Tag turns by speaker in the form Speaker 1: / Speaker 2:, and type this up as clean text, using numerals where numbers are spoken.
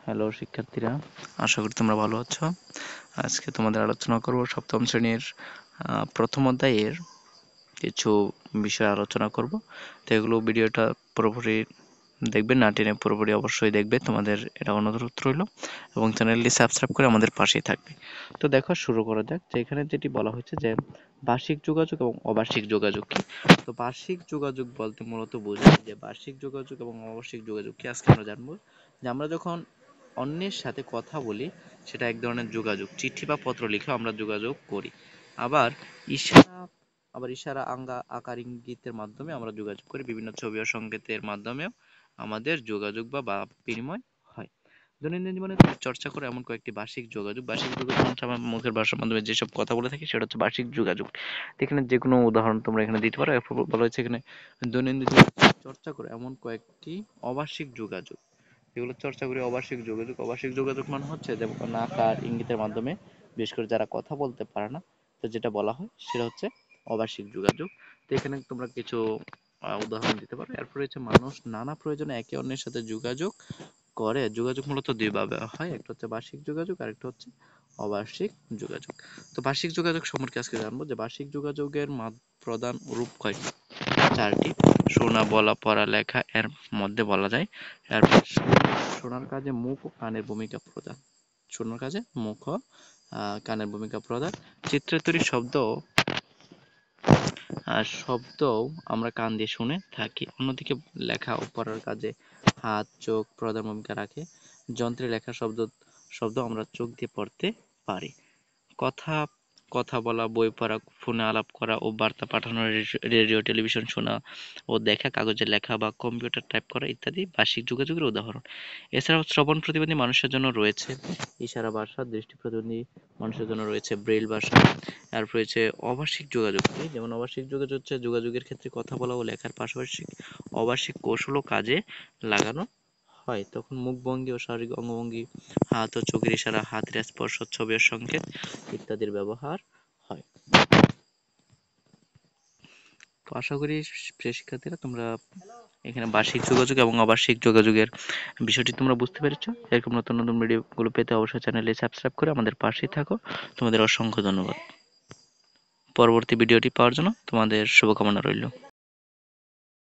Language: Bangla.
Speaker 1: হ্যালো শিক্ষার্থীরা, আশা করি তোমরা ভালো আছো। আজকে তোমাদের আলোচনা করব সপ্তম শ্রেণীর প্রথম অধ্যায়ের কিছু বিষয় আলোচনা করব। তো এগুলো ভিডিওটা পুরোপুরি দেখবে, না টেনে পুরোপুরি অবশ্যই দেখবে, তোমাদের এটা অনুরোধ রইল, এবং চ্যানেলটি সাবস্ক্রাইব করে আমাদের পাশেই থাকবে। তো দেখো, শুরু করা যাক। যে এখানে যেটি বলা হয়েছে যে বার্ষিক যোগাযোগ এবং অবার্ষিক যোগাযোগ কি। তো বার্ষিক যোগাযোগ বলতে মূলত বোঝায় যে বার্ষিক যোগাযোগ এবং অবার্ষিক যোগাযোগ কি, আজকে আমরা জানবো। যে আমরা যখন অন্যের সাথে কথা বলি, সেটা এক ধরনের যোগাযোগ। চিঠি বা পত্র লিখে আমরা যোগাযোগ করি। আবার ইশারা ইশারা আকার ইঙ্গিতের মাধ্যমে আমরা যোগাযোগ করি। বিভিন্ন ছবি ও সংকেতের মাধ্যমেও আমাদের যোগাযোগ বা বিনিময় হয়। দৈনন্দিন জীবনে চর্চা করে এমন কয়েকটি বার্ষিক যোগাযোগ হচ্ছে আমরা মুখের ভাষার মাধ্যমে যেসব কথা বলে থাকি, সেটা হচ্ছে বার্ষিক যোগাযোগ। এখানে যে কোনো উদাহরণ তোমরা এখানে দিতে পারো। এরপর বলা হয়েছে এখানে দৈনন্দিন জীবনে চর্চা করে এমন কয়েকটি অবার্ষিক যোগাযোগ, যেগুলো চর্চা করি। অবার্ষিক যোগাযোগ মানে হচ্ছে যেমন আকার ইঙ্গিতের মাধ্যমে, বিশেষ করে যারা কথা বলতে পারে না, তো যেটা বলা হয় সেটা হচ্ছে অবার্ষিক যোগাযোগ। তো এখানে তোমরা কিছু উদাহরণ দিতে পারো। এরপর হচ্ছে মানুষ নানা প্রয়োজনে একে অন্যের সাথে যোগাযোগ করে। যোগাযোগ মূলত দুইভাবে হয়, একটা হচ্ছে বার্ষিক যোগাযোগ আর একটা হচ্ছে অবার্ষিক যোগাযোগ। তো বার্ষিক যোগাযোগ সম্পর্কে আজকে জানবো। যে বার্ষিক যোগাযোগের প্রধান রূপ কয়টি? চারটি। শোনা, বলা, পড়া, লেখা এর মধ্যে বলা যায়। এরপর শোনার কাজে মুখ ও কানের ভূমিকা প্রধান। শোনার কাজে মুখ ও কানের ভূমিকা প্রধান। চিত্রের তৈরি শব্দও আমরা কান দিয়ে শুনে থাকি। অন্যদিকে লেখা ও পড়ার কাজে হাত, চোখ প্রধান ভূমিকা রাখে। যন্ত্রে লেখা শব্দ আমরা চোখ দিয়ে পড়তে পারি। কথা কথা বলা, বই পড়া, ফোনে আলাপ করা ও বার্তা পাঠানো, রেডিও টেলিভিশন শোনা ও দেখা, কাগজে লেখা বা কম্পিউটার টাইপ করা ইত্যাদি বার্ষিক যোগাযোগের উদাহরণ। এছাড়াও শ্রবণ প্রতিবন্ধী মানুষের জন্য রয়েছে ইশারা ভাষা, দৃষ্টি প্রতিবন্ধী মানুষের জন্য রয়েছে ব্রেইল ভাষা। আর রয়েছে অবার্ষিক যোগাযোগ। যেমন অবার্ষিক যোগাযোগ হচ্ছে যোগাযোগের ক্ষেত্রে কথা বলা ও লেখার পাশাপাশি অবার্ষিক কৌশলও কাজে লাগানো হয়। তখন মুখভঙ্গি ও শারীরিক অঙ্গভঙ্গি, হাত ও চোখের ইশারা, হাতের স্পর্শ, ছবি ও সংকেত ইত্যাদির ব্যবহার হয়। তো আশা করি প্রিয় শিক্ষার্থীরা, তোমরা এখানে বার্ষিক যোগাযোগ এবং অবার্ষিক যোগাযোগের বিষয়টি তোমরা বুঝতে পেরেছো। এরকম নতুন নতুন ভিডিওগুলো পেতে অবশ্যই চ্যানেলটি সাবস্ক্রাইব করে আমাদের পাশেই থাকো। তোমাদের অসংখ্য ধন্যবাদ। পরবর্তী ভিডিওটি পাওয়ার জন্য তোমাদের শুভকামনা রইল।